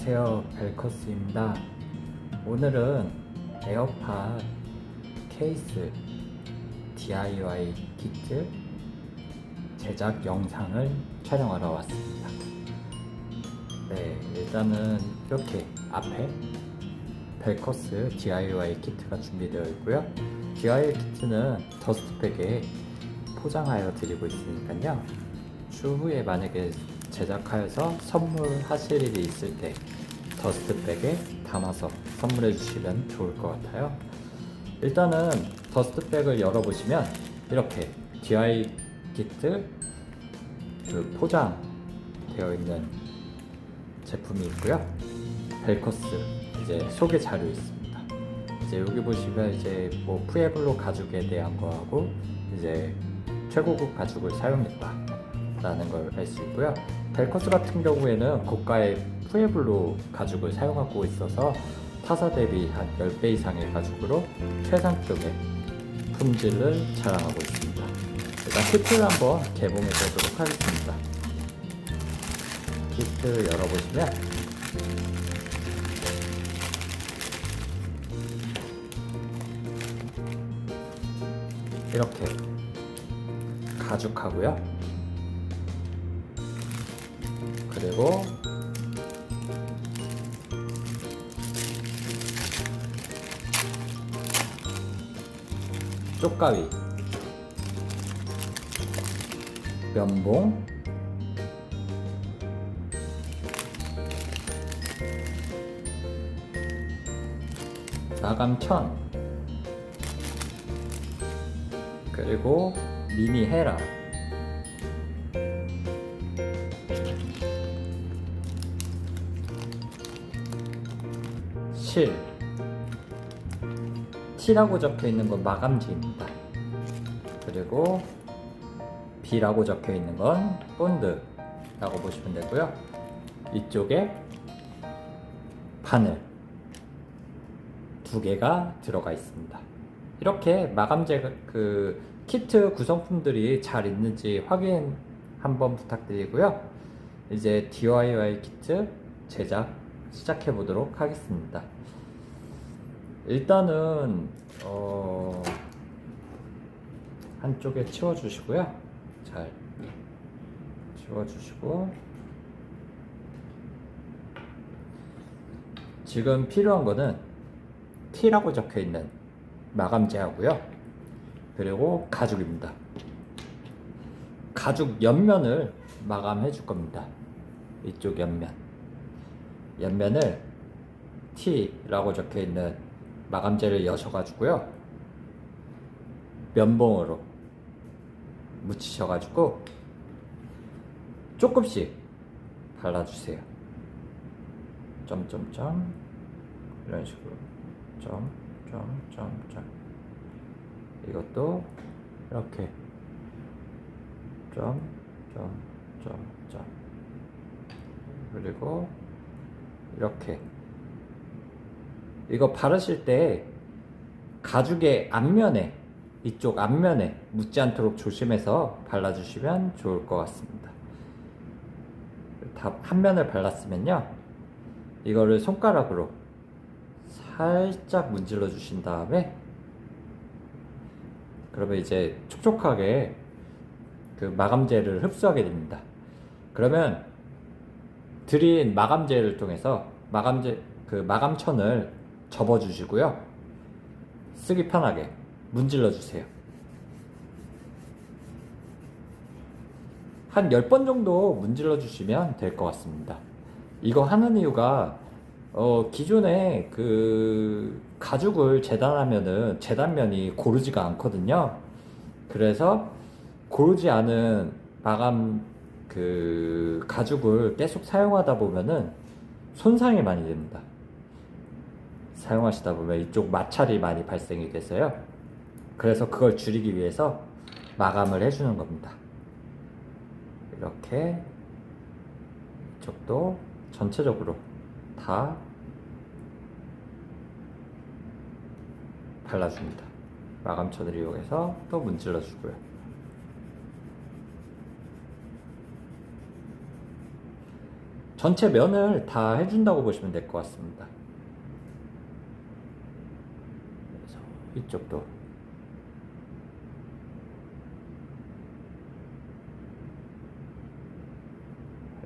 안녕하세요, 벨커스입니다. 오늘은 에어팟 케이스 DIY 키트 제작 영상을 촬영하러 왔습니다. 네, 일단은 이렇게 앞에 벨커스 DIY 키트가 준비되어 있고요. DIY 키트는 더스트백에 포장하여 드리고 있으니까요. 추후에 만약에 제작하여서 선물하실 일이 있을 때 더스트백에 담아서 선물해 주시면 좋을 것 같아요. 일단은 더스트백을 열어보시면 이렇게 DIY 키트 포장되어 있는 제품이 있고요. 벨커스 이제 소개 자료 있습니다. 이제 여기 보시면 이제 뭐 푸에블로 가죽에 대한 거하고 이제 최고급 가죽을 사용했다 라는 걸 알 수 있고요. 벨커스 같은 경우에는 고가의 푸에블로 가죽을 사용하고 있어서 타사 대비 한 10배 이상의 가죽으로 최상급의 품질을 자랑하고 있습니다. 일단 키트를 한번 개봉해 보도록 하겠습니다. 키트 열어보시면 이렇게 가죽하고요. 그리고 쪽가위, 면봉, 마감천, 그리고 미니 헤라, 실, T라고 적혀 있는 건 마감지입니다. 그리고 B라고 적혀 있는 건 본드라고 보시면 되고요. 이쪽에 바늘 2개가 들어가 있습니다. 이렇게 마감재 키트 구성품들이 잘 있는지 확인 한번 부탁드리고요. 이제 DIY 키트 제작 시작해 보도록 하겠습니다. 일단은 한쪽에 치워주시고요. 잘 치워주시고 지금 필요한 거는 T라고 적혀 있는 마감재하고요. 그리고 가죽입니다. 가죽 옆면을 마감해 줄 겁니다. 이쪽 옆면을 T라고 적혀 있는 마감재를 여셔가지고요. 면봉으로 묻히셔가지고 조금씩 발라주세요. 점점점 이런 식으로 점점점점 이것도 이렇게 점점점점 그리고 이렇게 이거 바르실 때 가죽의 앞면에 이쪽 앞면에 묻지 않도록 조심해서 발라주시면 좋을 것 같습니다. 다 한 면을 발랐으면요, 이거를 손가락으로 살짝 문질러 주신 다음에 그러면 이제 촉촉하게 그 마감재를 흡수하게 됩니다. 그러면 드린 마감재를 통해서 마감천을 접어 주시고요. 쓰기 편하게 문질러 주세요. 한 10번 정도 문질러 주시면 될 것 같습니다. 이거 하는 이유가 기존에 그 가죽을 재단하면은 재단면이 고르지가 않거든요. 그래서 고르지 않은 마감 가죽을 계속 사용하다 보면은 손상이 많이 됩니다. 사용하시다 보면 이쪽 마찰이 많이 발생이 돼서요. 그래서 그걸 줄이기 위해서 마감을 해주는 겁니다. 이렇게 이쪽도 전체적으로 다 발라줍니다. 마감천을 이용해서 또 문질러 주고요. 전체 면을 다 해준다고 보시면 될 것 같습니다. 그래서 이쪽도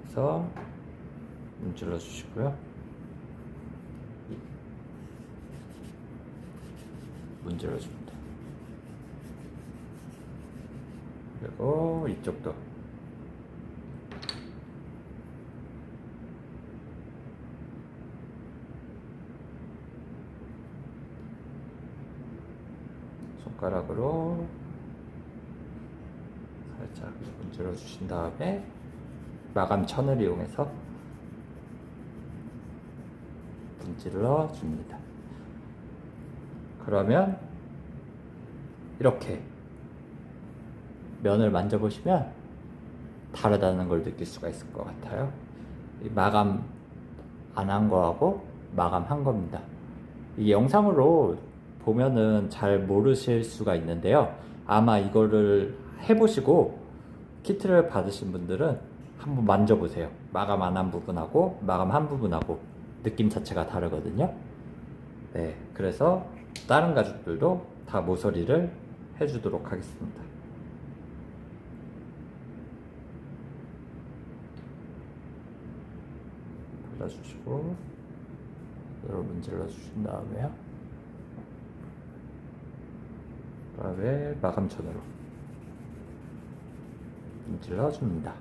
해서 문질러 주시고요. 문질러 줍니다. 그리고 이쪽도 손가락으로 살짝 문질러 주신 다음에 마감천을 이용해서 문질러 줍니다. 그러면 이렇게 면을 만져보시면 다르다는 걸 느낄 수가 있을 것 같아요. 마감 안 한 거하고 마감한 겁니다. 이게 영상으로 보면은 잘 모르실 수가 있는데요. 아마 이거를 해보시고 키트를 받으신 분들은 한번 만져보세요. 마감 안 한 부분하고 마감한 부분하고 느낌 자체가 다르거든요. 네, 그래서 다른 가죽들도 다 모서리를 해주도록 하겠습니다. 발라주시고 이걸 문질러 주신 다음에요. 그다음에 마감천으로 문질러 줍니다.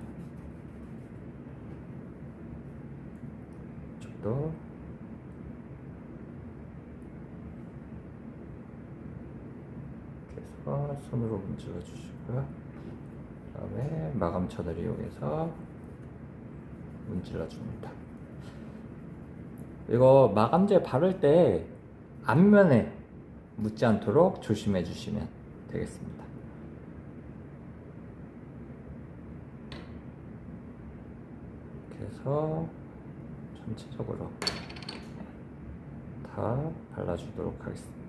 이쪽도 이렇게 해서 손으로 문질러 주시고요. 그다음에 마감천을 이용해서 문질러 줍니다. 이거 마감재 바를 때 앞면에 묻지 않도록 조심해 주시면 되겠습니다. 이렇게 해서 전체적으로 다 발라주도록 하겠습니다.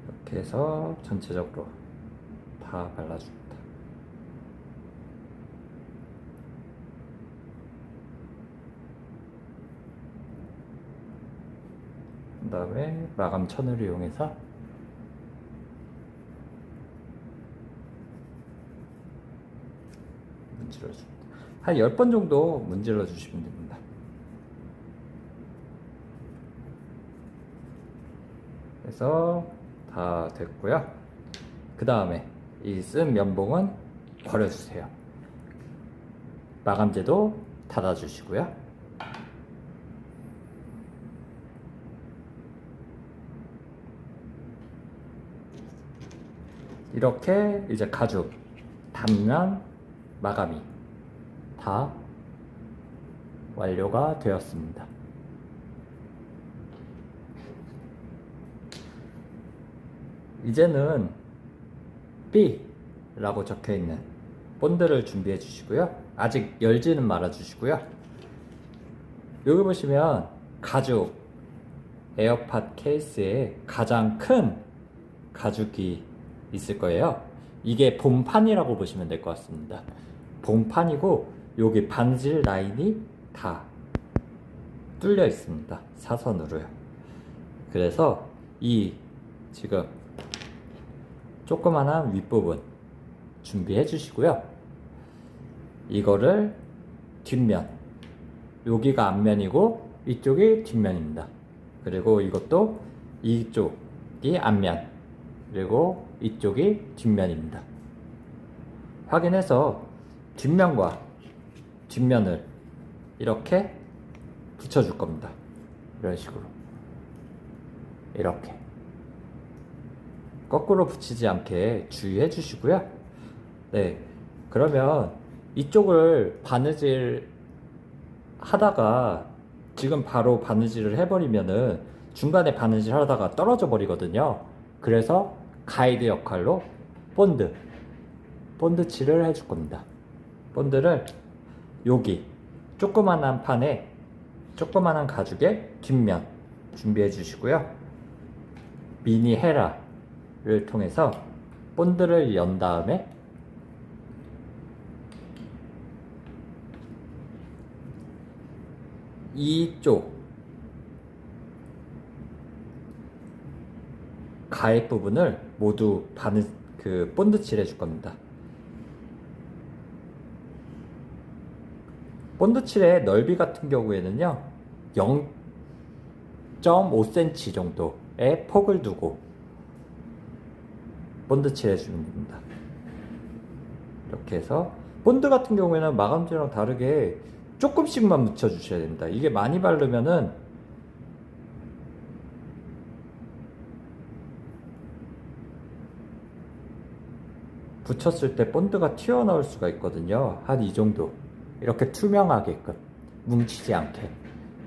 이렇게 해서 전체적으로 다 발라줍니다. 그 다음에 마감천을 이용해서 문질러줍니다. 한 10번 정도 문질러 주시면 됩니다. 그래서 다 됐고요. 그 다음에 이 쓴 면봉은 버려주세요. 마감재도 닫아주시고요. 이렇게 이제 가죽, 단면, 마감이 다 완료가 되었습니다. 이제는 B라고 적혀있는 본드를 준비해 주시고요. 아직 열지는 말아 주시고요. 여기 보시면 가죽 에어팟 케이스에 가장 큰 가죽이 있을 거예요. 이게 본판이라고 보시면 될 것 같습니다. 본판이고 여기 반질 라인이 다 뚫려 있습니다. 사선으로요. 그래서 이 지금 조그만한 윗부분 준비해 주시고요. 이거를 뒷면, 여기가 앞면이고 이쪽이 뒷면입니다. 그리고 이것도 이쪽이 앞면, 그리고 이쪽이 뒷면입니다. 확인해서 뒷면과 뒷면을 이렇게 붙여줄 겁니다. 이런 식으로 이렇게 거꾸로 붙이지 않게 주의해 주시고요. 네, 그러면 이쪽을 바느질 하다가 지금 바로 바느질을 해버리면은 중간에 바느질 하다가 떨어져 버리거든요. 그래서 가이드 역할로 본드 칠을 해줄 겁니다. 본드를 여기 조그만한 판에 조그만한 가죽의 뒷면 준비해 주시고요. 미니 헤라를 통해서 본드를 연 다음에 이쪽 가입 부분을 모두 본드 칠해 줄 겁니다. 본드 칠의 넓이 같은 경우에는요 0.5cm 정도의 폭을 두고 본드 칠해 주면 됩니다. 이렇게 해서 본드 같은 경우에는 마감재랑 다르게 조금씩만 묻혀 주셔야 됩니다. 이게 많이 바르면은 붙였을 때 본드가 튀어나올 수가 있거든요. 한 이 정도 이렇게 투명하게끔 뭉치지 않게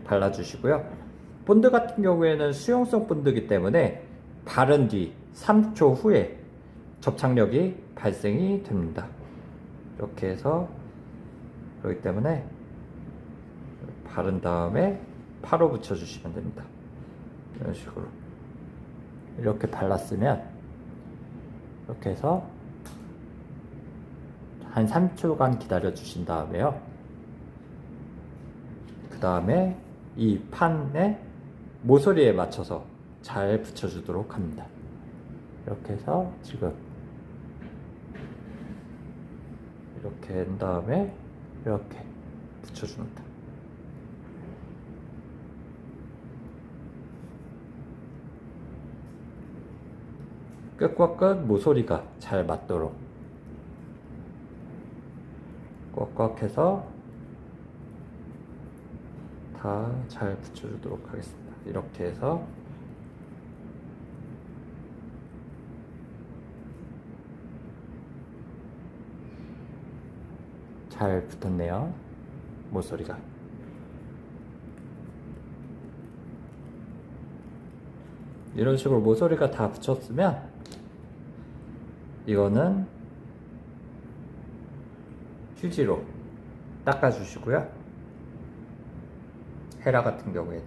발라주시고요. 본드 같은 경우에는 수용성 본드이기 때문에 바른 뒤 3초 후에 접착력이 발생이 됩니다. 이렇게 해서 그렇기 때문에 바른 다음에 파로 붙여주시면 됩니다. 이런 식으로 이렇게 발랐으면 이렇게 해서 한 3초간 기다려 주신 다음에요. 그 다음에 이 판에 모서리에 맞춰서 잘 붙여주도록 합니다. 이렇게 해서 지금 이렇게 한 다음에 이렇게 붙여줍니다. 끝과 끝 모서리가 잘 맞도록 꽉꽉 해서 다 잘 붙여주도록 하겠습니다. 이렇게 해서 잘 붙었네요. 모서리가 이런 식으로 모서리가 다 붙였으면 이거는 휴지로 닦아주시고요. 헤라 같은 경우에는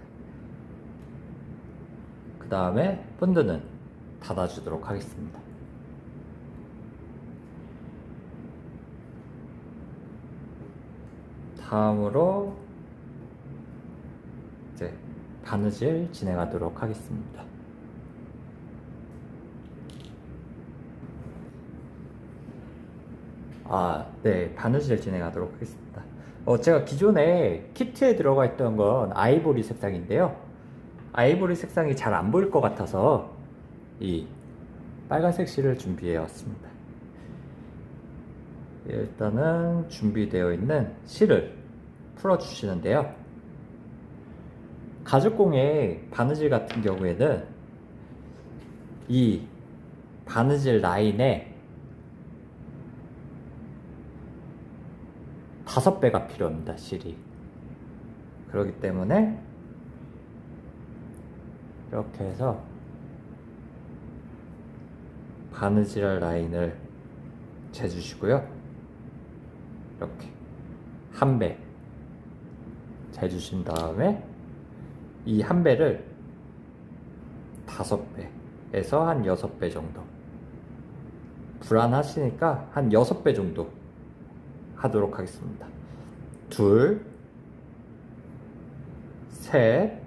그 다음에 본드는 닫아주도록 하겠습니다. 다음으로 이제 바느질 진행하도록 하겠습니다. 네, 바느질 진행하도록 하겠습니다. 제가 기존에 키트에 들어가 있던 건 아이보리 색상인데요. 아이보리 색상이 잘 안 보일 것 같아서 이 빨간색 실을 준비해 왔습니다. 일단은 준비되어 있는 실을 풀어 주시는데요. 가죽공예 바느질 같은 경우에는 이 바느질 라인에 5배가 필요합니다. 실이. 그렇기 때문에 이렇게 해서 바느질 라인을 재주시고요. 이렇게 1배 재주신 다음에 이 1배를 5배에서 한 6배 정도, 불안하시니까 한 6배 정도 하도록 하겠습니다. 2, 3,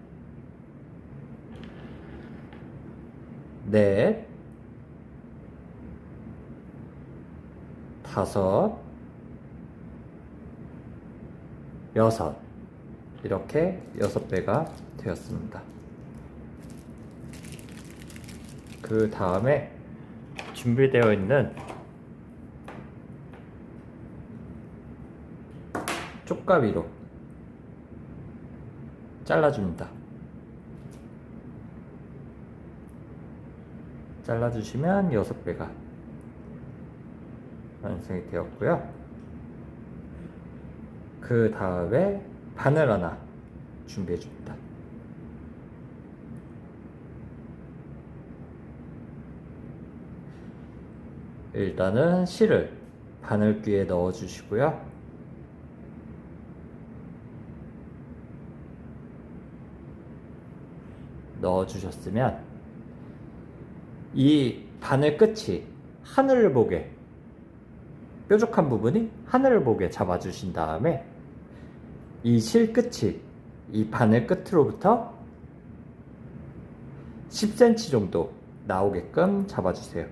4, 5, 6 이렇게 6배가 되었습니다. 그 다음에 준비되어 있는 쪽가위로 잘라줍니다. 잘라주시면 6배가 완성이 되었고요. 그 다음에 바늘 하나 준비해 줍니다. 일단은 실을 바늘귀에 넣어 주시고요. 넣어 주셨으면 이 바늘 끝이 하늘을 보게, 뾰족한 부분이 하늘을 보게 잡아 주신 다음에 이 실 끝이 이 바늘 끝으로부터 10cm 정도 나오게끔 잡아주세요.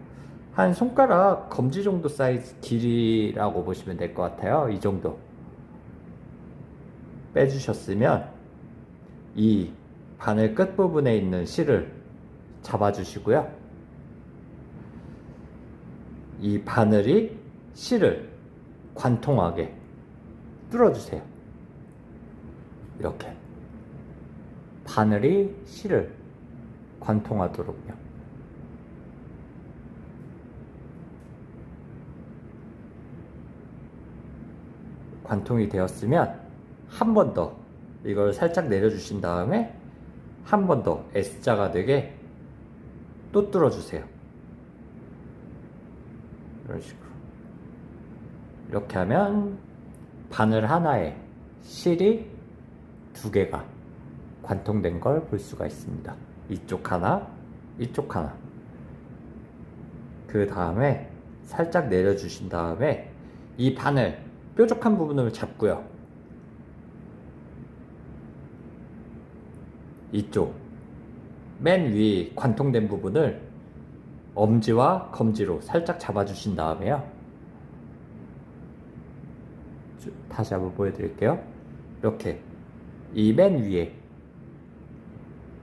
한 손가락 검지 정도 사이즈 길이라고 보시면 될 것 같아요. 이 정도 빼주셨으면 이 바늘 끝 부분에 있는 실을 잡아주시고요. 이 바늘이 실을 관통하게 뚫어주세요. 이렇게 바늘이 실을 관통하도록요. 관통이 되었으면 한 번 더 이걸 살짝 내려주신 다음에 한 번 더 S자가 되게 또 뚫어주세요. 이런 식으로. 이렇게 하면 바늘 하나에 실이 2개가 관통된 걸 볼 수가 있습니다. 이쪽 하나, 이쪽 하나. 그 다음에 살짝 내려주신 다음에 이 바늘 뾰족한 부분을 잡고요. 이쪽 맨 위 관통된 부분을 엄지와 검지로 살짝 잡아주신 다음에요. 다시 한번 보여드릴게요. 이렇게 이 맨 위에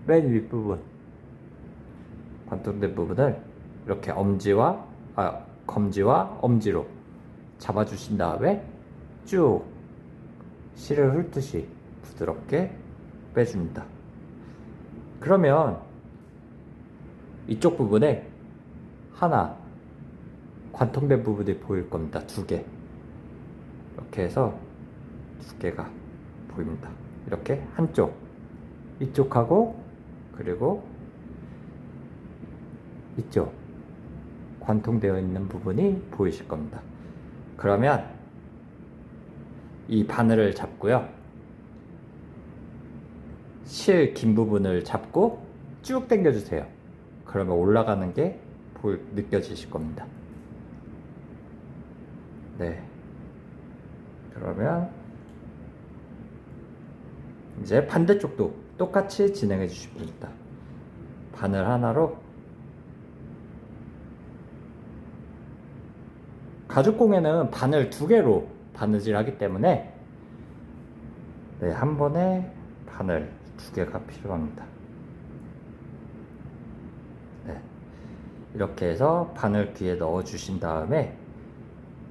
맨 윗부분 관통된 부분을 이렇게 검지와 엄지로 잡아주신 다음에 쭉 실을 훑듯이 부드럽게 빼줍니다. 그러면 이쪽 부분에 하나 관통된 부분이 보일 겁니다. 2개. 이렇게 해서 2개가 보입니다. 이렇게 한쪽, 이쪽하고 그리고 이쪽 관통되어 있는 부분이 보이실 겁니다. 그러면 이 바늘을 잡고요. 실 긴 부분을 잡고 쭉 당겨주세요. 그러면 올라가는 게 느껴지실 겁니다. 네. 그러면 이제 반대쪽도 똑같이 진행해 주시면 됩니다. 바늘 하나로 가죽공예는 바늘 2개로 바느질 하기 때문에 네, 한 번에 바늘 2개가 필요합니다. 네, 이렇게 해서 바늘 귀에 넣어 주신 다음에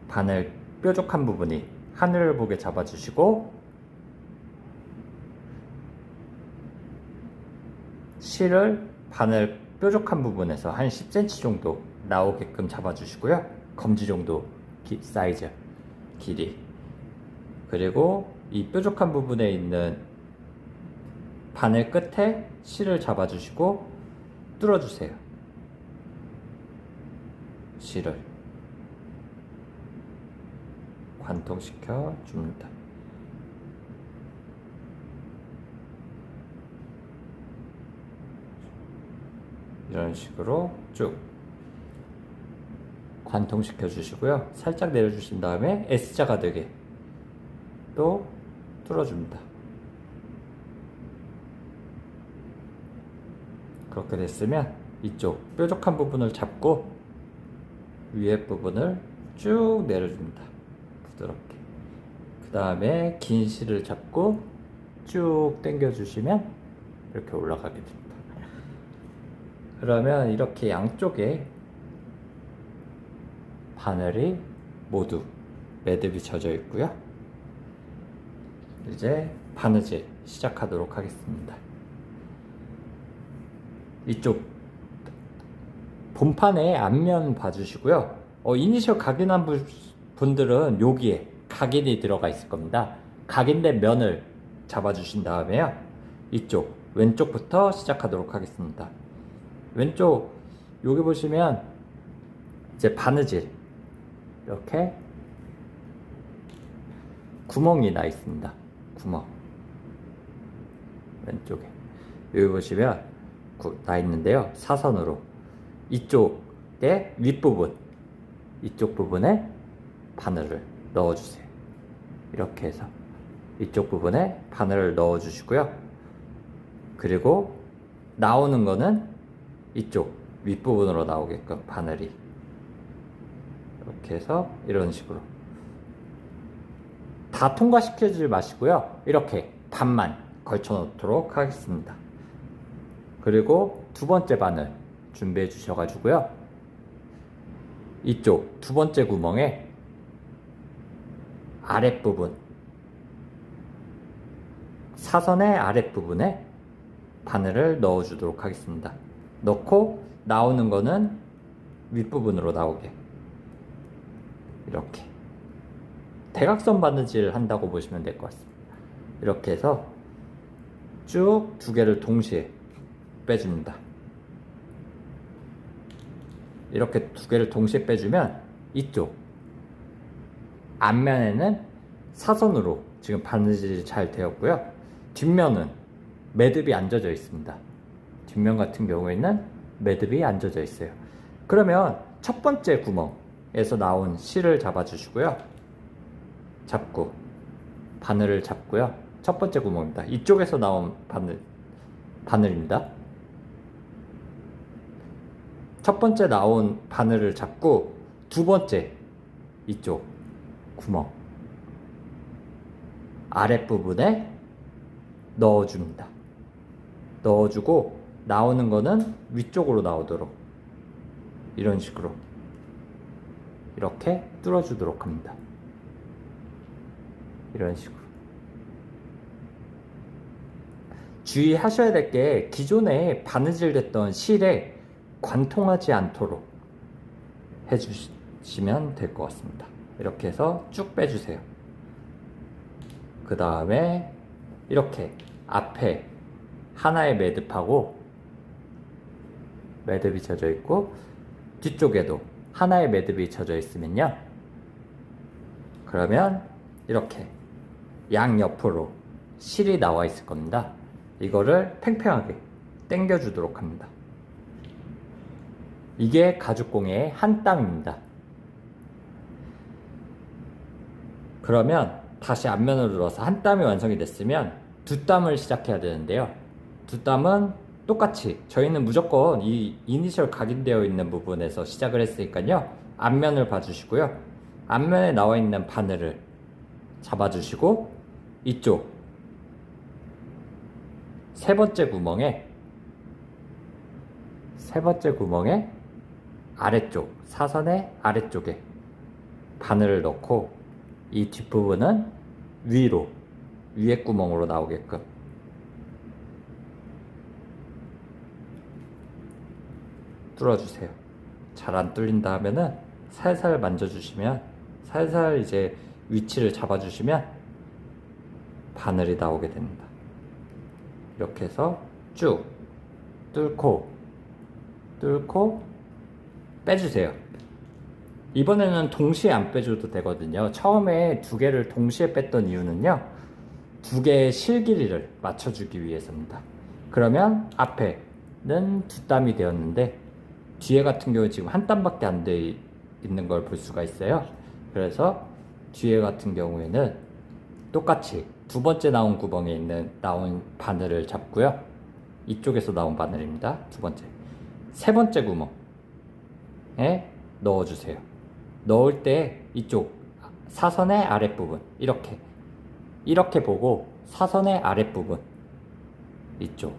바늘 뾰족한 부분이 하늘을 보게 잡아 주시고 실을 바늘 뾰족한 부분에서 한 10cm 정도 나오게끔 잡아 주시고요. 검지 정도 사이즈 길이, 그리고 이 뾰족한 부분에 있는 바늘 끝에 실을 잡아 주시고 뚫어 주세요. 실을 관통시켜 줍니다. 이런 식으로 쭉 관통시켜 주시고요. 살짝 내려주신 다음에 S자가 되게 또 뚫어줍니다. 그렇게 됐으면 이쪽 뾰족한 부분을 잡고 위에 부분을 쭉 내려줍니다. 부드럽게. 그 다음에 긴 실을 잡고 쭉 당겨 주시면 이렇게 올라가게 됩니다. 그러면 이렇게 양쪽에 바늘이 모두 매듭이 젖어 있고요. 이제 바느질 시작하도록 하겠습니다. 이쪽 본판의 앞면 봐주시고요. 이니셜 각인한 분들은 여기에 각인이 들어가 있을 겁니다. 각인된 면을 잡아주신 다음에요. 이쪽 왼쪽부터 시작하도록 하겠습니다. 왼쪽 여기 보시면 이제 바느질 이렇게 구멍이 나 있습니다. 구멍 왼쪽에 여기 보시면 나 있는데요. 사선으로 이쪽에 윗부분 이쪽 부분에 바늘을 넣어주세요. 이렇게 해서 이쪽 부분에 바늘을 넣어주시고요. 그리고 나오는 거는 이쪽 윗부분으로 나오게끔 바늘이 이렇게 해서 이런 식으로 다 통과시키지 마시고요. 이렇게 반만 걸쳐 놓도록 하겠습니다. 그리고 두 번째 바늘 준비해 주셔가지고요. 이쪽 두 번째 구멍에 아랫부분 사선의 아랫부분에 바늘을 넣어 주도록 하겠습니다. 넣고 나오는 거는 윗부분으로 나오게 이렇게 대각선 바느질 한다고 보시면 될 것 같습니다. 이렇게 해서 쭉 두 개를 동시에 빼줍니다. 이렇게 두 개를 동시에 빼주면 이쪽 앞면에는 사선으로 지금 바느질이 잘 되었고요. 뒷면은 매듭이 안 젖어 있습니다. 뒷면 같은 경우에는 매듭이 안 젖어 있어요. 그러면 첫 번째 구멍에서 나온 실을 잡아 주시고요. 잡고 바늘을 잡고요. 첫 번째 구멍입니다. 이쪽에서 나온 바늘입니다. 첫 번째 나온 바늘을 잡고 두 번째 이쪽 구멍 아랫부분에 넣어줍니다. 넣어주고 나오는 거는 위쪽으로 나오도록 이런 식으로 이렇게 뚫어주도록 합니다. 이런 식으로 주의하셔야 될 게 기존에 바느질 됐던 실에 관통하지 않도록 해주시면 될 것 같습니다. 이렇게 해서 쭉 빼주세요. 그 다음에 이렇게 앞에 하나의 매듭하고 매듭이 젖어 있고 뒤쪽에도 하나의 매듭이 젖어 있으면요. 그러면 이렇게 양옆으로 실이 나와 있을 겁니다. 이거를 팽팽하게 당겨 주도록 합니다. 이게 가죽공예의 한 땀입니다. 그러면 다시 앞면으로 들어서 한 땀이 완성이 됐으면 두 땀을 시작해야 되는데요. 두 땀은 똑같이 저희는 무조건 이 이니셜 각인되어 있는 부분에서 시작을 했으니까요. 앞면을 봐주시고요. 앞면에 나와 있는 바늘을 잡아주시고 이쪽 세 번째 구멍에 아래쪽 사선의 아래쪽에 바늘을 넣고 이 뒷부분은 위에 구멍으로 나오게끔 뚫어주세요. 잘 안 뚫린다 하면은 살살 만져주시면 살살 이제 위치를 잡아주시면 바늘이 나오게 됩니다. 이렇게 해서 쭉 뚫고 빼주세요. 이번에는 동시에 안 빼줘도 되거든요. 처음에 두 개를 동시에 뺐던 이유는요. 두 개의 실 길이를 맞춰주기 위해서입니다. 그러면 앞에는 두 땀이 되었는데 뒤에 같은 경우 지금 한 땀밖에 안 돼 있는 걸 볼 수가 있어요. 그래서 뒤에 같은 경우에는 똑같이 두 번째 나온 구멍에 나온 바늘을 잡고요. 이쪽에서 나온 바늘입니다. 두 번째. 세 번째 구멍에 넣어주세요. 넣을 때 이쪽 사선의 아랫부분 이렇게 보고 사선의 아랫부분 이쪽에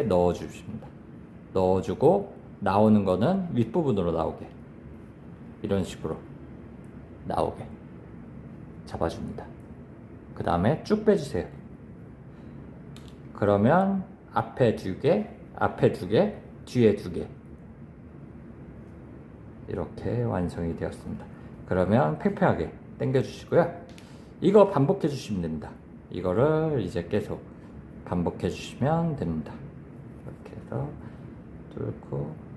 넣어주십니다. 넣어주고 나오는 거는 윗부분으로 나오게 이런 식으로 나오게 잡아줍니다. 그 다음에 쭉 빼주세요. 그러면 앞에 2개, 앞에 2개, 뒤에 2개 이렇게 완성이 되었습니다. 그러면 팽팽하게 당겨 주시고요. 이거 반복해 주시면 됩니다. 이거를 이제 계속 반복해 주시면 됩니다. 이렇게 해서 뚫고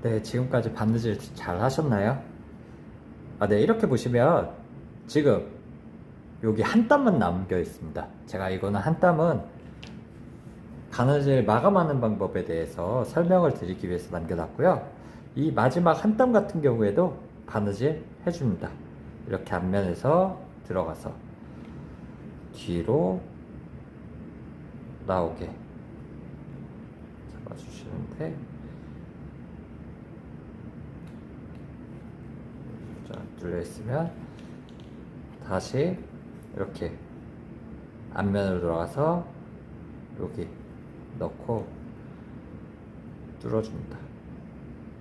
네, 지금까지 바느질 잘 하셨나요? 네, 이렇게 보시면 지금 여기 한 땀만 남겨 있습니다. 제가 이거는 한 땀은 바느질 마감하는 방법에 대해서 설명을 드리기 위해서 남겨놨고요. 이 마지막 한 땀 같은 경우에도 바느질 해줍니다. 이렇게 앞면에서 들어가서 뒤로 나오게 잡아주시는데, 뚫려있으면 다시 이렇게 앞면으로 돌아가서 여기 넣고 뚫어줍니다.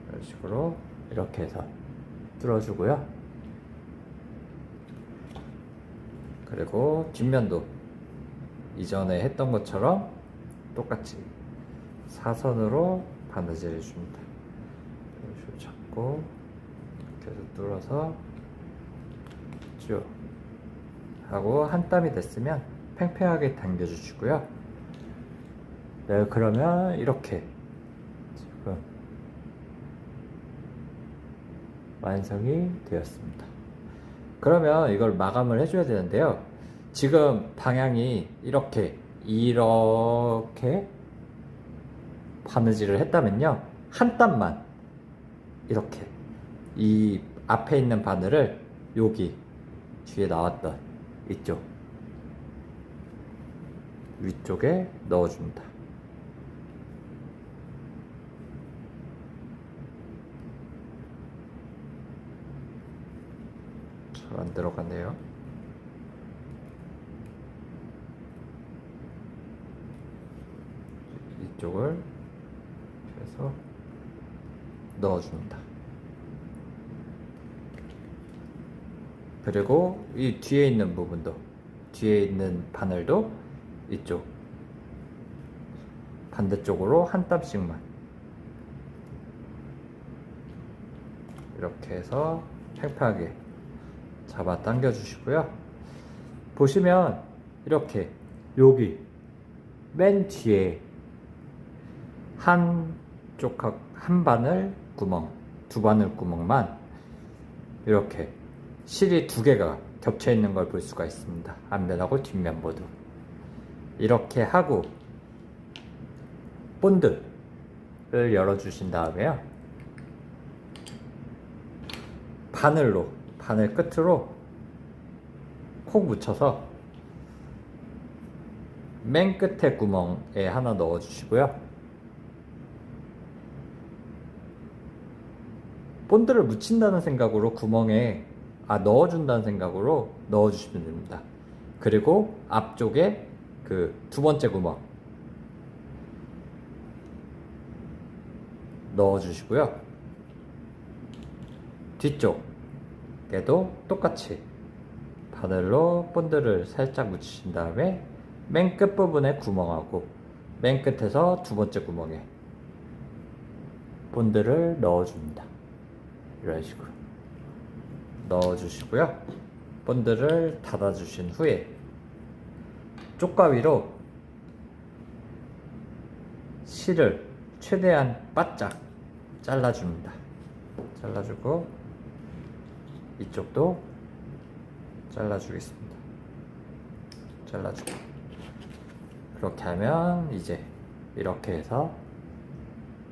이런 식으로 이렇게 해서 뚫어주고요. 그리고 뒷면도 이전에 했던 것처럼 똑같이 사선으로 바느질 해줍니다. 이런 식으로 잡고 이렇게 해서 뚫어서 쭉 하고, 한 땀이 됐으면 팽팽하게 당겨 주시고요. 네, 그러면 이렇게 지금 완성이 되었습니다. 그러면 이걸 마감을 해줘야 되는데요. 지금 방향이 이렇게 바느질을 했다면요, 한 땀만 이렇게 이 앞에 있는 바늘을 여기 뒤에 나왔던 이쪽 위쪽에 넣어줍니다. 잘 안 들어가네요. 이쪽을 해서 넣어줍니다. 그리고 이 뒤에 있는 부분도, 뒤에 있는 바늘도 이쪽 반대쪽으로 한 땀씩만 이렇게 해서 팽팽하게 잡아 당겨 주시고요. 보시면 이렇게 여기 맨 뒤에 한쪽 한 바늘 구멍, 두 바늘 구멍만 이렇게 실이 2개가 겹쳐 있는 걸 볼 수가 있습니다. 앞면하고 뒷면 모두. 이렇게 하고 본드를 열어 주신 다음에요, 바늘 끝으로 콕 묻혀서 맨 끝에 구멍에 하나 넣어 주시고요. 본드를 묻힌다는 생각으로 구멍에 넣어준다는 생각으로 넣어주시면 됩니다. 그리고 앞쪽에 그 2번째 구멍 넣어주시고요. 뒤쪽에도 똑같이 바늘로 본드를 살짝 묻히신 다음에 맨 끝부분에 구멍하고 맨 끝에서 2번째 구멍에 본드를 넣어줍니다. 이런 식으로 넣어주시고요. 본드를 닫아주신 후에 쪽가위로 실을 최대한 바짝 잘라줍니다. 잘라주고 이쪽도 잘라주겠습니다. 잘라주고 그렇게 하면 이제 이렇게 해서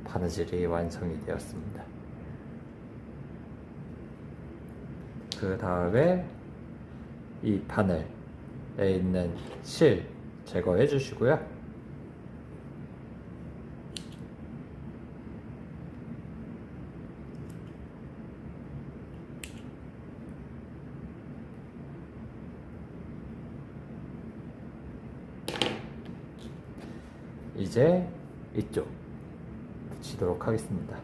바느질이 완성이 되었습니다. 그 다음에 이 바늘에 있는 실 제거해 주시고요. 이제 이쪽 붙이도록 하겠습니다.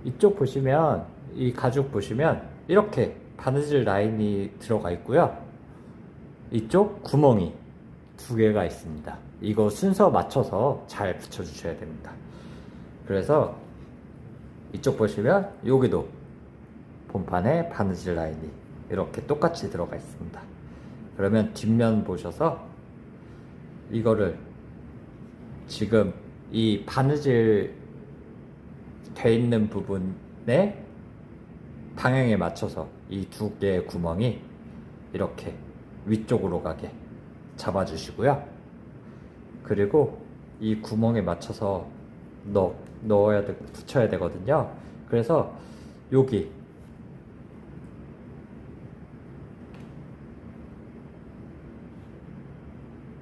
이쪽 보시면, 이 가죽 보시면 이렇게 바느질 라인이 들어가 있고요. 이쪽 구멍이 2개가 있습니다. 이거 순서 맞춰서 잘 붙여 주셔야 됩니다. 그래서 이쪽 보시면 여기도 본판에 바느질 라인이 이렇게 똑같이 들어가 있습니다. 그러면 뒷면 보셔서 이거를 지금 이 바느질 돼 있는 부분에 방향에 맞춰서 이 2개의 구멍이 이렇게 위쪽으로 가게 잡아주시고요. 그리고 이 구멍에 맞춰서 붙여야 되거든요. 그래서 여기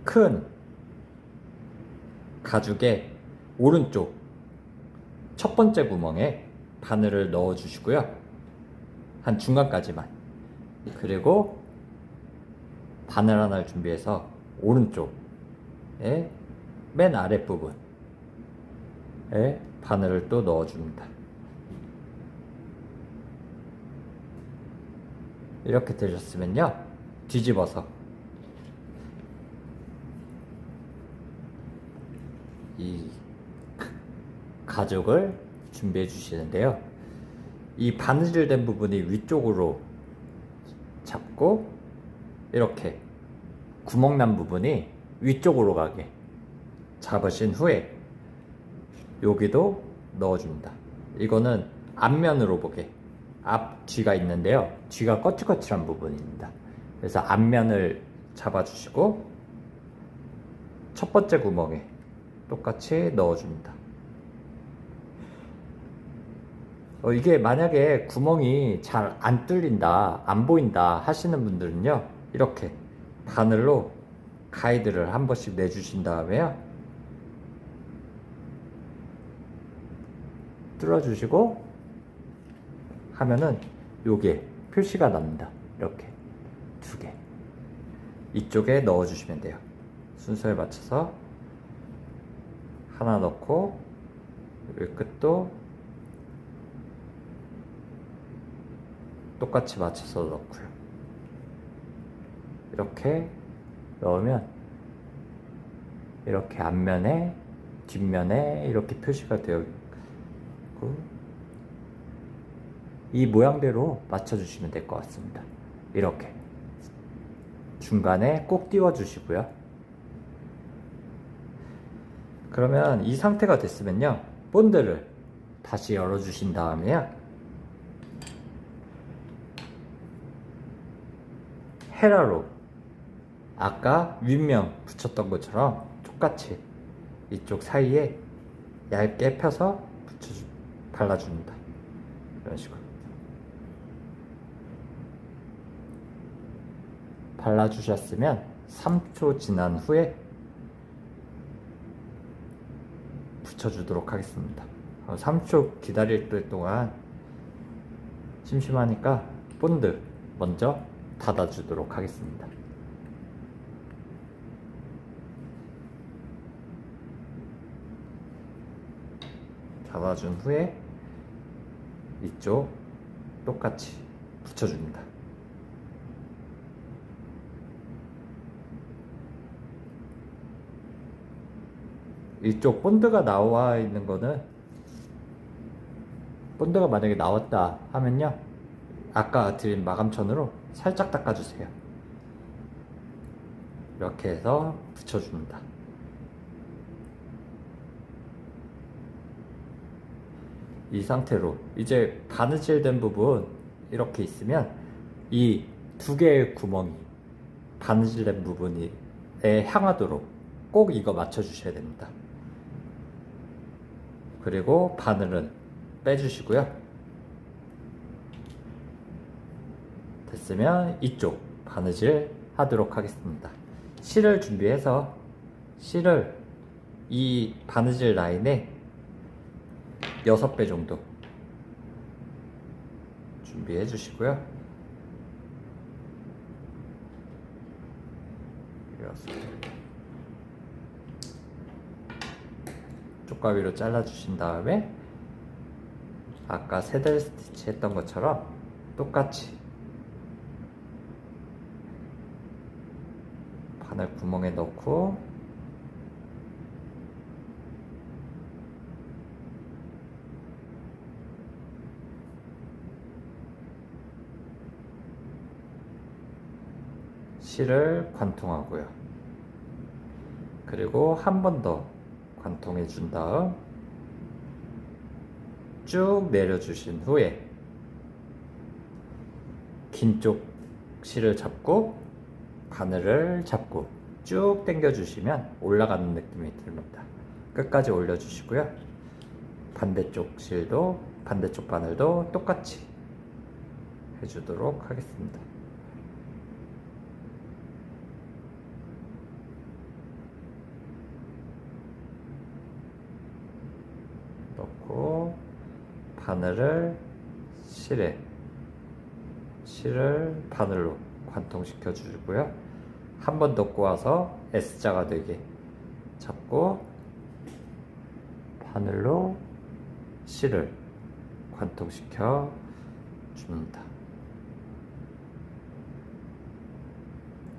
큰 가죽의 오른쪽 첫 번째 구멍에 바늘을 넣어 주시고요. 한 중간까지만. 그리고 바늘 하나를 준비해서 오른쪽에 맨 아랫부분에 바늘을 또 넣어 줍니다. 이렇게 되셨으면요, 뒤집어서 이 가죽을 준비해 주시는데요, 이 바느질된 부분이 위쪽으로 잡고 이렇게 구멍난 부분이 위쪽으로 가게 잡으신 후에 여기도 넣어줍니다. 이거는 앞면으로 보게, 앞 뒤가 있는데요, 뒤가 거칠거칠한 부분입니다. 그래서 앞면을 잡아주시고 첫 번째 구멍에 똑같이 넣어줍니다. 이게 만약에 구멍이 잘 안 뚫린다, 안 보인다 하시는 분들은요, 이렇게 바늘로 가이드를 한 번씩 내주신 다음에요, 뚫어주시고 하면은 요게 표시가 납니다. 이렇게 2개 이쪽에 넣어주시면 돼요. 순서에 맞춰서 하나 넣고 여기 끝도 똑같이 맞춰서 넣고요. 이렇게 넣으면 이렇게 앞면에 뒷면에 이렇게 표시가 되어 있고, 이 모양대로 맞춰주시면 될 것 같습니다. 이렇게 중간에 꼭 띄워 주시고요. 그러면 이 상태가 됐으면요, 본드를 다시 열어 주신 다음에요, 헤라로 아까 윗면 붙였던 것처럼 똑같이 이쪽 사이에 얇게 펴서 발라줍니다. 이런 식으로 발라주셨으면 3초 지난 후에 붙여주도록 하겠습니다. 3초 기다릴 동안 심심하니까 본드 먼저 닫아주도록 하겠습니다. 닫아준 후에 이쪽 똑같이 붙여줍니다. 이쪽 본드가 나와 있는 거는, 본드가 만약에 나왔다 하면요, 아까 드린 마감천으로 살짝 닦아주세요. 이렇게 해서 붙여줍니다. 이 상태로 이제 바느질된 부분 이렇게 있으면 이 2개의 구멍이 바느질된 부분에 향하도록 꼭 이거 맞춰주셔야 됩니다. 그리고 바늘은 빼주시고요. 됐으면 이쪽 바느질 하도록 하겠습니다. 실을 준비해서 실을 이 바느질 라인에 6배 정도 준비해 주시고요. 쪽가위로 잘라 주신 다음에 아까 새들 스티치 했던 것처럼 똑같이 바늘 구멍에 넣고 실을 관통하고요. 그리고 한 번 더 관통해 준 다음 쭉 내려주신 후에 긴 쪽 실을 잡고 바늘을 잡고 쭉 당겨 주시면 올라가는 느낌이 듭니다. 끝까지 올려 주시고요. 반대쪽 실도 반대쪽 바늘도 똑같이 해주도록 하겠습니다. 넣고 바늘을 실을 바늘로 관통시켜 주고요. 한 번 더 꼬아서 S자가 되게 잡고 바늘로 실을 관통시켜 줍니다.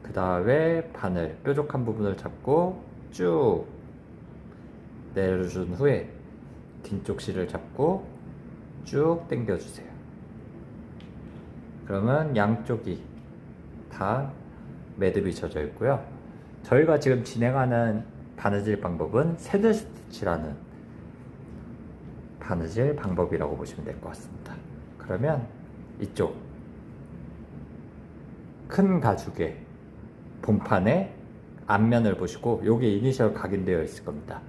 그 다음에 바늘 뾰족한 부분을 잡고 쭉 내려준 후에 긴 쪽 실을 잡고 쭉 당겨 주세요. 그러면 양쪽이 다 매듭이 젖어 있고요. 저희가 지금 진행하는 바느질 방법은 새들 스티치라는 바느질 방법이라고 보시면 될 것 같습니다. 그러면 이쪽 큰 가죽의 본판의 앞면을 보시고 여기 이니셜 각인되어 있을 겁니다.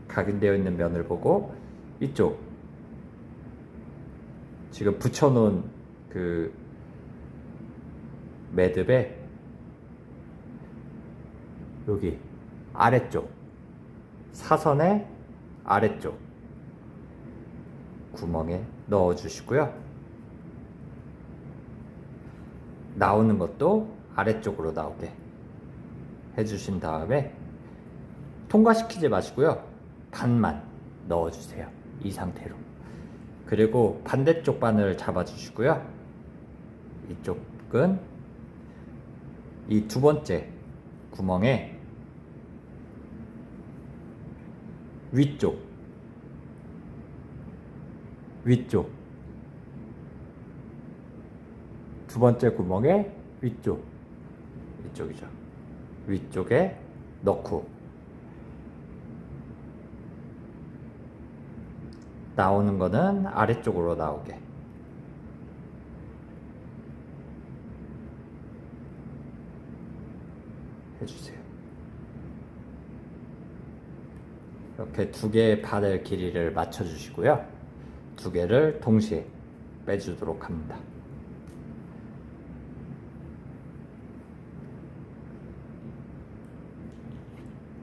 각인되어 있는 면을 보고 이쪽 지금 붙여놓은 그 매듭에 여기 아래쪽 사선의 아래쪽 구멍에 넣어 주시고요. 나오는 것도 아래쪽으로 나오게 해 주신 다음에 통과시키지 마시고요. 반만 넣어 주세요. 이 상태로. 그리고 반대쪽 바늘 잡아 주시고요. 이쪽은 이 두 번째 구멍에 위쪽 두 번째 구멍에 이쪽이죠. 위쪽에 넣고 나오는 거는 아래쪽으로 나오게 해주세요. 이렇게 두 개의 바늘 길이를 맞춰 주시고요. 두 개를 동시에 빼주도록 합니다.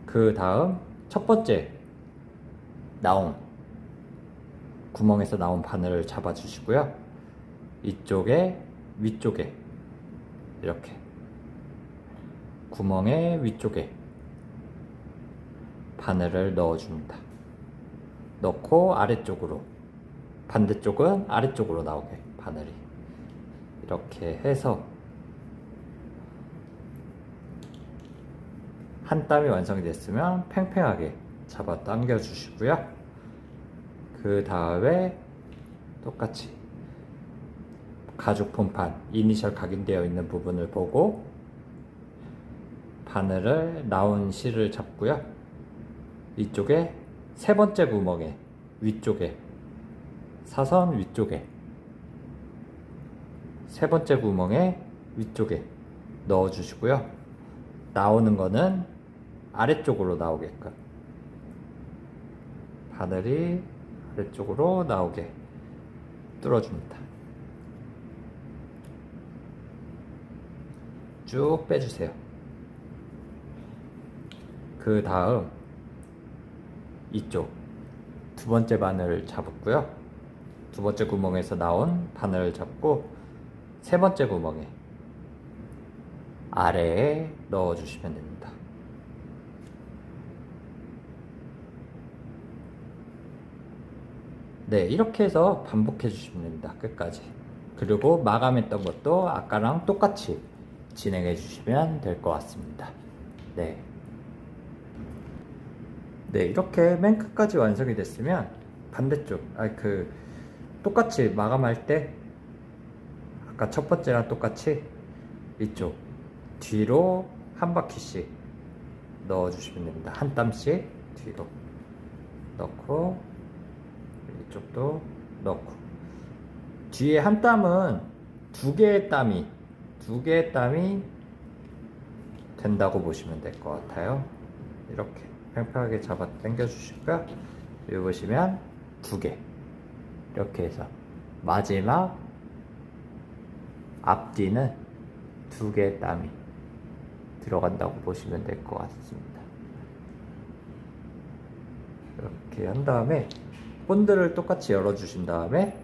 그 다음 첫 번째 나온 구멍에서 나온 바늘을 잡아 주시고요. 이쪽에 위쪽에 이렇게 구멍의 위쪽에 바늘을 넣어 줍니다. 넣고 아래쪽으로 반대쪽은 아래쪽으로 나오게 바늘이 이렇게 해서 한 땀이 완성이 됐으면 팽팽하게 잡아 당겨 주시고요. 그 다음에 똑같이 가죽 본판 이니셜 각인되어 있는 부분을 보고 바늘을 나온 실을 잡고요. 이쪽에 세 번째 구멍에 위쪽에 사선 위쪽에 세 번째 구멍에 위쪽에 넣어 주시고요. 나오는 거는 아래쪽으로 나오게끔 바늘이 아래쪽으로 나오게 뚫어줍니다. 쭉 빼주세요. 그 다음 이쪽 두 번째 바늘을 잡았고요. 두 번째 구멍에서 나온 바늘을 잡고 세 번째 구멍에 아래에 넣어주시면 됩니다. 네, 이렇게 해서 반복해 주시면 됩니다. 끝까지. 그리고 마감했던 것도 아까랑 똑같이 진행해 주시면 될 것 같습니다. 네. 네, 이렇게 맨 끝까지 완성이 됐으면 반대쪽, 똑같이 마감할 때 아까 첫 번째랑 똑같이 이쪽 뒤로 한 바퀴씩 넣어 주시면 됩니다. 한 땀씩 뒤로 넣고 이쪽도 넣고, 뒤에 한 땀은 두 개의 땀이 된다고 보시면 될 것 같아요. 이렇게 팽팽하게 잡아 당겨 주시고요. 여기 보시면 두 개, 이렇게 해서 마지막 앞뒤는 두 개의 땀이 들어간다고 보시면 될 것 같습니다. 이렇게 한 다음에 본드를 똑같이 열어주신 다음에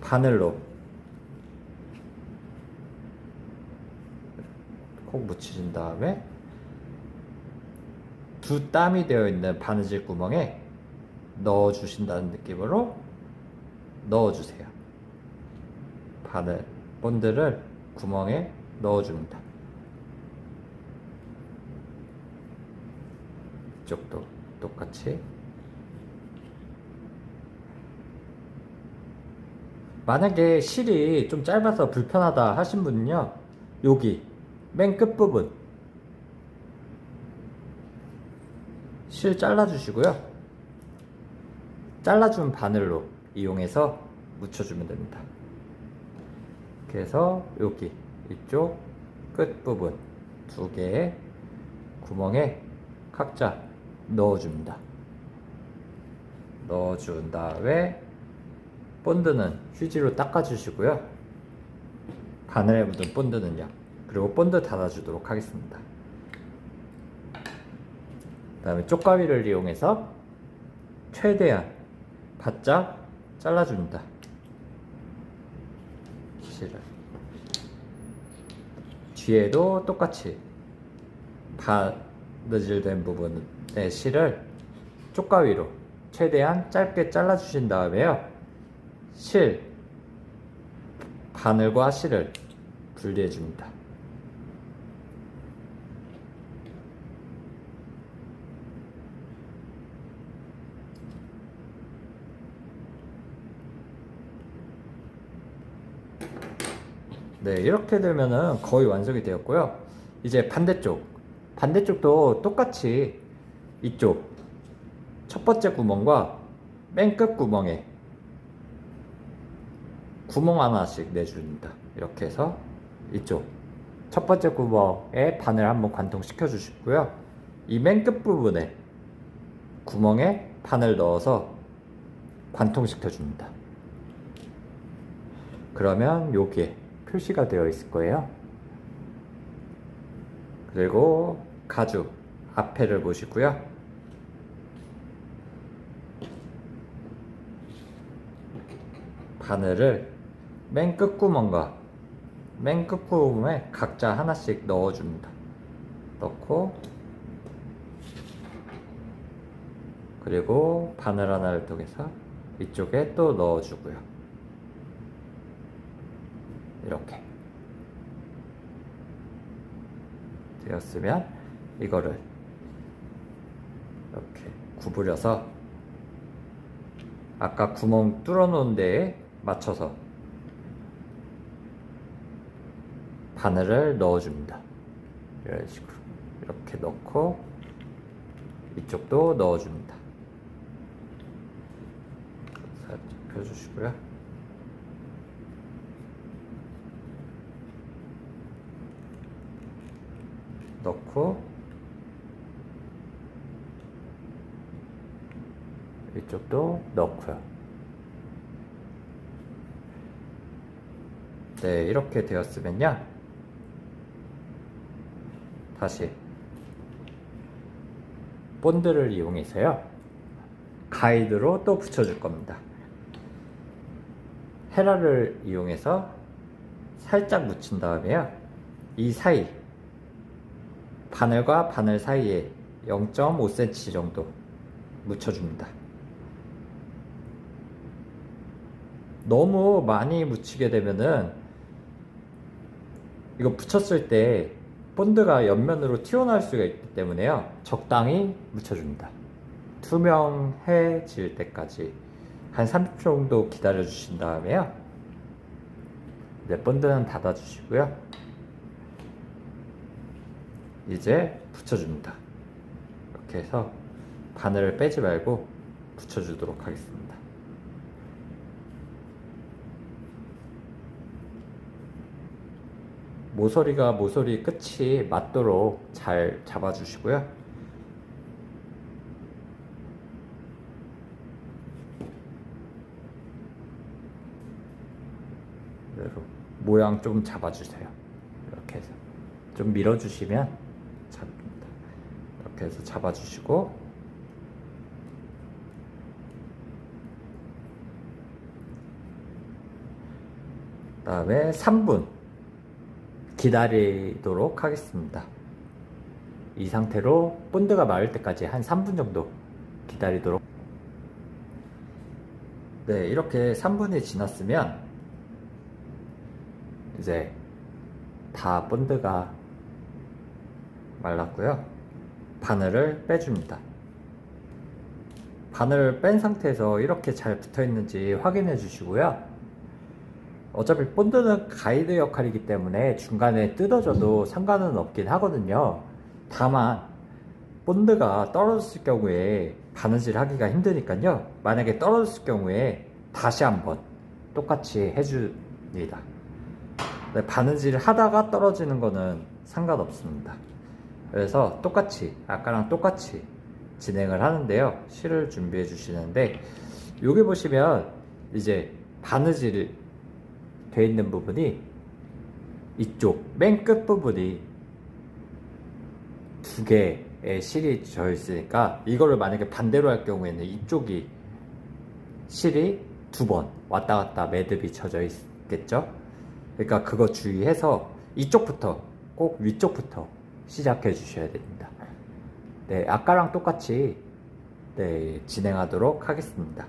바늘로 콕 묻히신 다음에 두 땀이 되어 있는 바느질 구멍에 넣어주신다는 느낌으로 넣어주세요. 본드를 구멍에 넣어줍니다. 이쪽도 똑같이. 만약에 실이 좀 짧아서 불편하다 하신 분은요, 여기 맨 끝부분 실 잘라주시고요, 잘라준 바늘로 이용해서 묻혀주면 됩니다. 그래서 여기 이쪽 끝부분 두 개의 구멍에 각자 넣어줍니다. 넣어준 다음에 본드는 휴지로 닦아주시고요. 바늘에 묻은 본드는요. 그리고 본드 닫아주도록 하겠습니다. 그 다음에 쪽가위를 이용해서 최대한 바짝 잘라줍니다. 실을. 뒤에도 똑같이 바느질된 부분의 실을 쪽가위로 최대한 짧게 잘라주신 다음에요, 바늘과 실을 분리해 줍니다. 네, 이렇게 되면은 거의 완성이 되었고요. 이제 반대쪽도 똑같이 이쪽 첫 번째 구멍과 맨 끝 구멍에 구멍 하나씩 내줍니다. 이렇게 해서 이쪽 첫 번째 구멍에 바늘 한번 관통시켜 주시고요. 이 맨 끝 부분에 구멍에 바늘 넣어서 관통시켜 줍니다. 그러면 여기에 표시가 되어 있을 거예요. 그리고 가죽 앞에를 보시고요. 바늘을 맨 끝구멍과 맨 끝구멍에 각자 하나씩 넣어줍니다. 넣고, 그리고 바늘 하나를 통해서 이쪽에 또 넣어주고요. 이렇게 되었으면 이거를 이렇게 구부려서 아까 구멍 뚫어 놓은 데에 맞춰서 바늘을 넣어줍니다. 이런 식으로 이렇게 넣고 이쪽도 넣어줍니다. 살짝 펴주시고요. 넣고 이쪽도 넣고요. 네, 이렇게 되었으면요, 다시 본드를 이용해서요 가이드로 또 붙여줄 겁니다. 헤라를 이용해서 살짝 묻힌 다음에요 이 사이 바늘과 바늘 사이에 0.5cm 정도 묻혀줍니다. 너무 많이 묻히게 되면은 이거 붙였을 때 본드가 옆면으로 튀어나올 수가 있기 때문에요 적당히 묻혀줍니다. 투명해질 때까지 한 30초 정도 기다려 주신 다음에요 이제 본드는 닫아 주시고요 이제 붙여줍니다. 이렇게 해서 바늘을 빼지 말고 붙여주도록 하겠습니다. 모서리가 모서리 끝이 맞도록 잘 잡아주시고요. 모양 좀 잡아주세요. 이렇게 해서 좀 밀어주시면 잡힙니다. 이렇게 해서 잡아주시고 그 다음에 3분 기다리도록 하겠습니다. 이 상태로 본드가 마를 때까지 한 3분 정도 기다리도록. 네, 이렇게 3분이 지났으면 이제 다 본드가 말랐고요. 바늘을 빼줍니다. 바늘을 뺀 상태에서 이렇게 잘 붙어 있는지 확인해 주시고요. 어차피 본드는 가이드 역할이기 때문에 중간에 뜯어져도 상관은 없긴 하거든요. 다만 본드가 떨어졌을 경우에 바느질 하기가 힘드니까요. 만약에 떨어졌을 경우에 다시 한번 똑같이 해줍니다. 바느질을 하다가 떨어지는 거는 상관없습니다. 그래서 똑같이 아까랑 똑같이 진행을 하는데요. 실을 준비해 주시는데 여기 보시면 이제 바느질 돼 있는 부분이 이쪽 맨 끝 부분이 두 개의 실이 져 있으니까 이거를 만약에 반대로 할 경우에는 이쪽이 실이 두 번 왔다 갔다 매듭이 쳐져 있겠죠. 그러니까 그거 주의해서 이쪽부터 꼭 위쪽부터 시작해 주셔야 됩니다. 네, 아까랑 똑같이 네, 진행하도록 하겠습니다.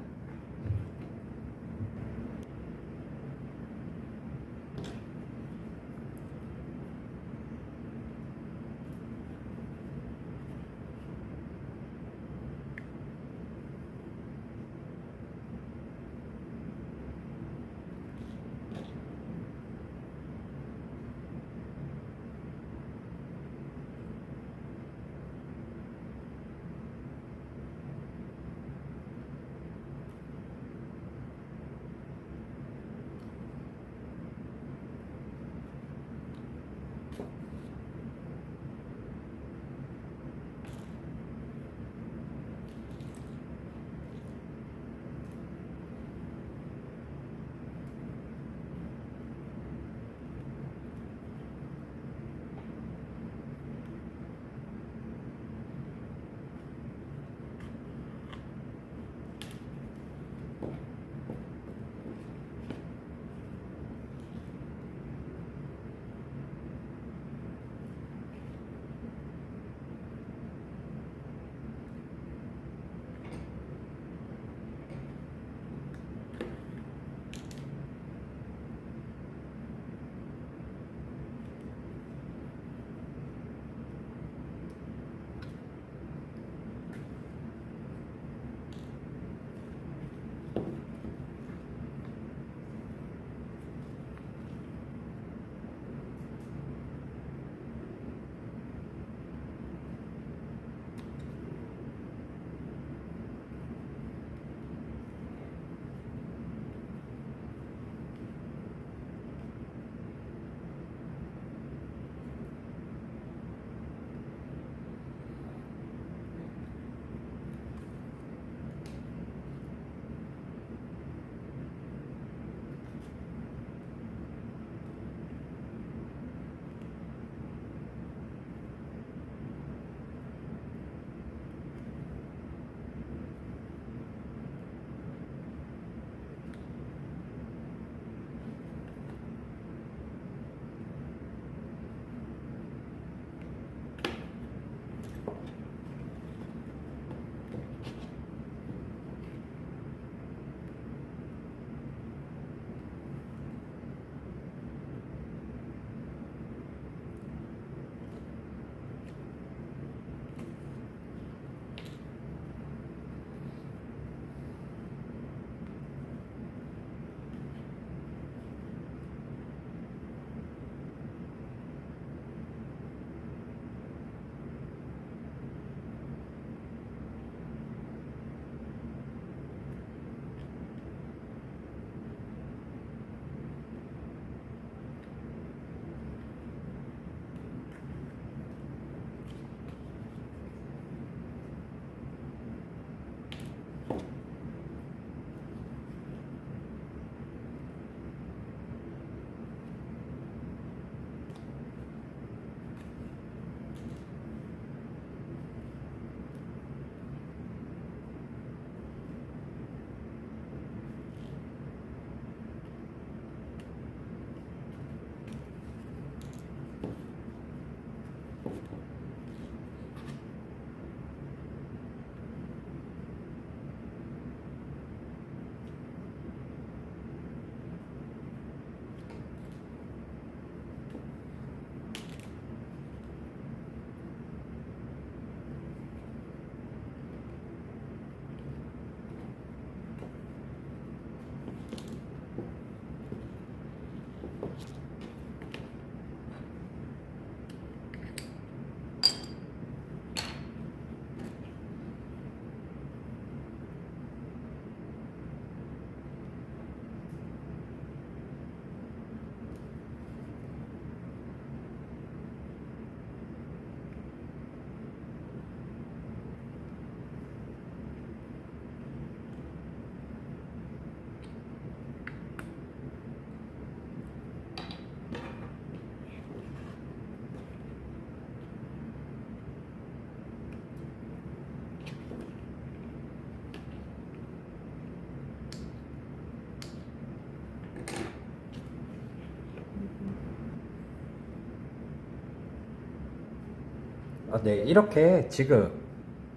네, 이렇게 지금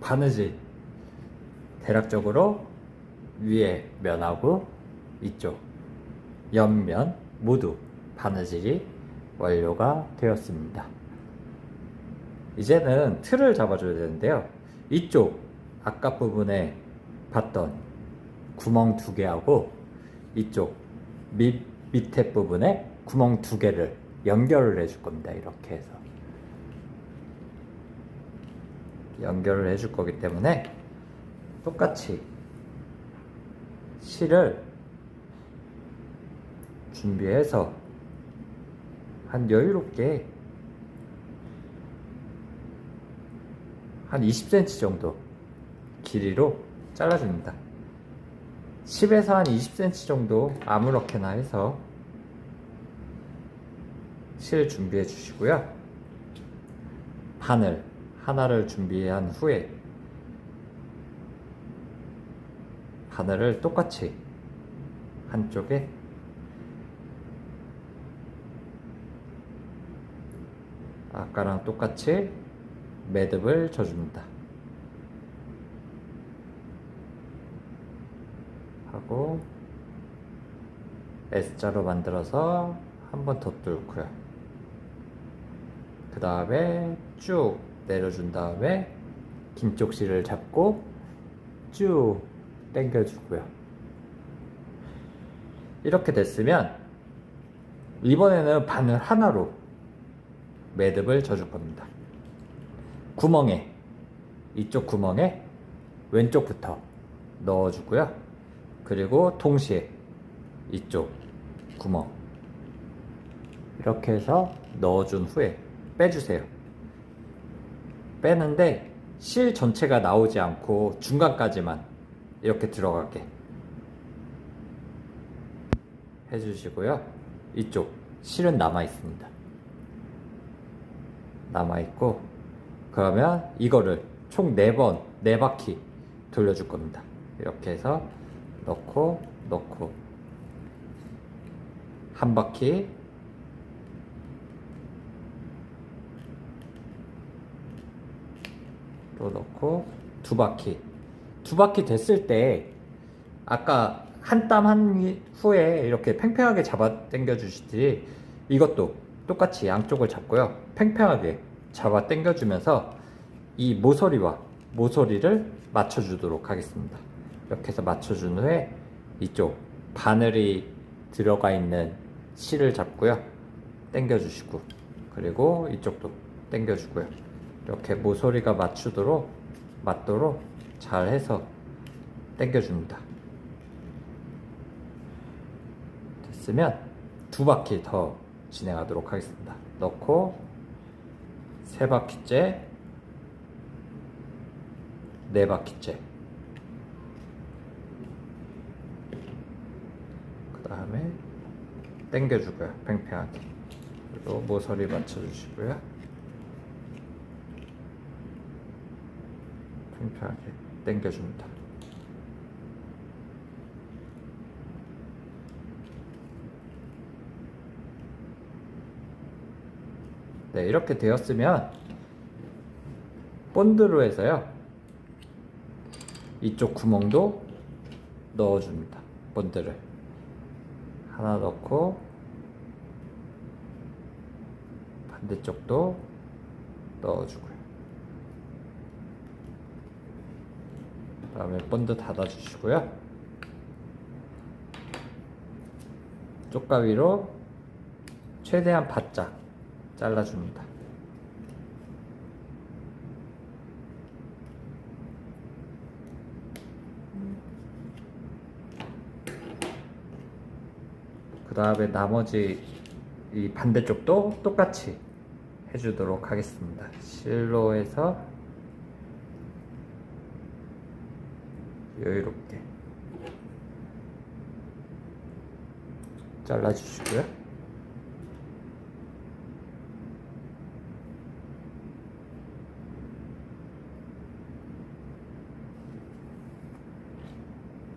바느질 대략적으로 위에 면하고 이쪽 옆면 모두 바느질이 완료가 되었습니다. 이제는 틀을 잡아줘야 되는데요. 이쪽 아까 부분에 봤던 구멍 2개하고 이쪽 밑에 부분에 구멍 2개를 연결을 해줄 겁니다. 이렇게 해서 연결을 해줄 거기 때문에 똑같이 실을 준비해서 한 여유롭게 한 20cm 정도 길이로 잘라줍니다. 10에서 한 20cm 정도 아무렇게나 해서 실 준비해 주시고요. 바늘 하나를 준비한 후에 바늘을 똑같이 한쪽에 아까랑 똑같이 매듭을 쳐줍니다. 하고 S자로 만들어서 한 번 더 뚫고요. 그 다음에 쭉 내려준 다음에 긴 쪽 실을 잡고 쭉 당겨주고요. 이렇게 됐으면 이번에는 바늘 하나로 매듭을 쳐줄 겁니다. 구멍에, 이쪽 구멍에 왼쪽부터 넣어주고요. 그리고 동시에 이쪽 구멍 이렇게 해서 넣어준 후에 빼주세요. 빼는데 실 전체가 나오지 않고 중간까지만 이렇게 들어가게 해주시고요. 이쪽 실은 남아 있습니다. 남아 있고, 그러면 이거를 총 4번 4바퀴 돌려줄 겁니다. 이렇게 해서 넣고 한 바퀴, 또 넣고 2바퀴 됐을 때 아까 한 땀 한 후에 이렇게 팽팽하게 잡아 당겨 주시듯이 이것도 똑같이 양쪽을 잡고요. 팽팽하게 잡아 당겨 주면서 이 모서리를 맞춰 주도록 하겠습니다. 이렇게 해서 맞춰 준 후에 이쪽 바늘이 들어가 있는 실을 잡고요. 당겨 주시고, 그리고 이쪽도 당겨 주고요. 이렇게 모서리가 맞도록 잘 해서 당겨 줍니다. 됐으면 2바퀴 더 진행하도록 하겠습니다. 넣고 3바퀴째, 4바퀴째, 그 다음에 당겨주고요. 팽팽하게. 그리고 모서리 맞춰주시고요. 팽팽하게 당겨줍니다. 네, 이렇게 되었으면 본드로 해서요, 이쪽 구멍도 넣어줍니다. 본드를 하나 넣고 반대쪽도 넣어주고요. 그 다음에 본드 닫아주시고요. 쪽가위로 최대한 바짝 잘라줍니다. 그 다음에 나머지 이 반대쪽도 똑같이 해주도록 하겠습니다. 실로 해서 여유롭게 잘라주시고요.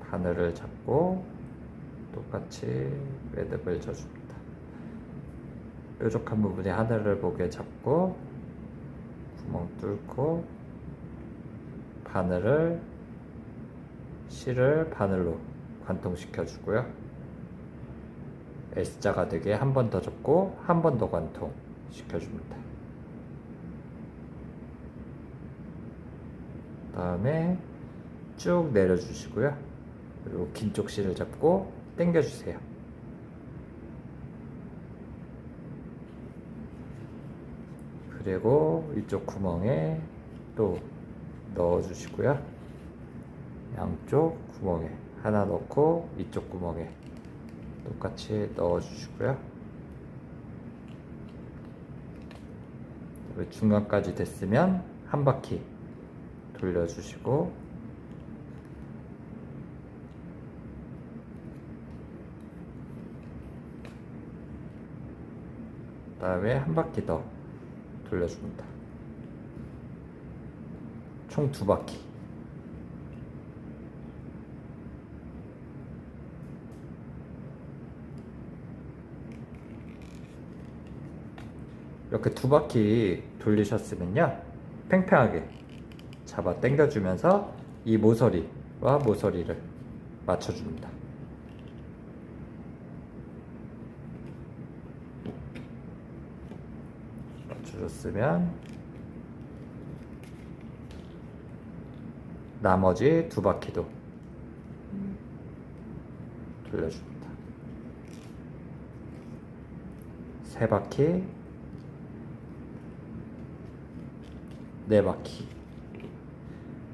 바늘을 잡고 똑같이 매듭을 져줍니다. 뾰족한 부분에 하늘을 보게 잡고 구멍 뚫고 바늘을 실을 바늘로 관통시켜 주고요. S자가 되게 한 번 더 접고 한 번 더 관통시켜 줍니다. 다음에 쭉 내려주시고요. 그리고 긴 쪽 실을 잡고 당겨주세요. 그리고 이쪽 구멍에 또 넣어주시고요. 양쪽 구멍에 하나 넣고 이쪽 구멍에 똑같이 넣어주시고요. 중간까지 됐으면 한 바퀴 돌려주시고 그 다음에 한 바퀴 더 돌려줍니다. 총 2바퀴. 이렇게 2바퀴 돌리셨으면요, 팽팽하게 잡아 당겨주면서 이 모서리와 모서리를 맞춰줍니다. 맞춰줬으면 나머지 2바퀴도 돌려줍니다. 3바퀴, 4바퀴.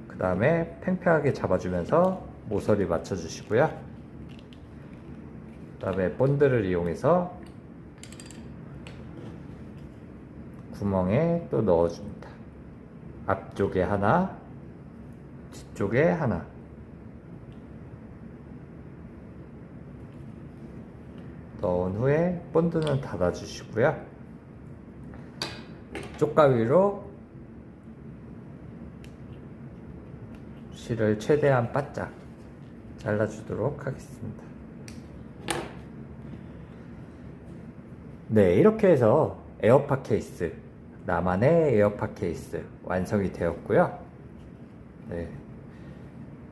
그 다음에 팽팽하게 잡아주면서 모서리 맞춰주시고요. 그 다음에 본드를 이용해서 구멍에 또 넣어줍니다. 앞쪽에 하나, 뒤쪽에 하나. 넣은 후에 본드는 닫아주시고요. 쪽가위로 실을 최대한 바짝 잘라주도록 하겠습니다. 네, 이렇게 해서 에어팟 케이스, 나만의 에어팟 케이스 완성이 되었고요. 네,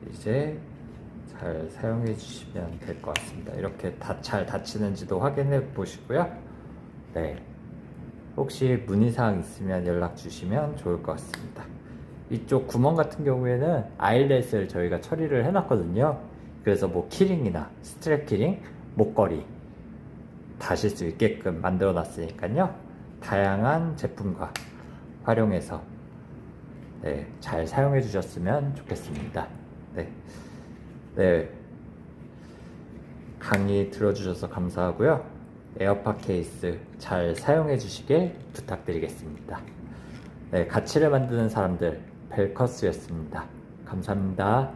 이제 잘 사용해 주시면 될 것 같습니다. 이렇게 잘 닫히는지도 확인해 보시고요. 네, 혹시 문의사항 있으면 연락 주시면 좋을 것 같습니다. 이쪽 구멍 같은 경우에는 아일렛을 저희가 처리를 해놨거든요. 그래서 뭐 키링이나 스트랩 키링, 목걸이 다실 수 있게끔 만들어 놨으니까요. 다양한 제품과 활용해서 네, 잘 사용해 주셨으면 좋겠습니다. 네, 강의 들어주셔서 감사하고요. 에어팟 케이스 잘 사용해 주시길 부탁드리겠습니다. 네, 가치를 만드는 사람들 벨커스였습니다. 감사합니다.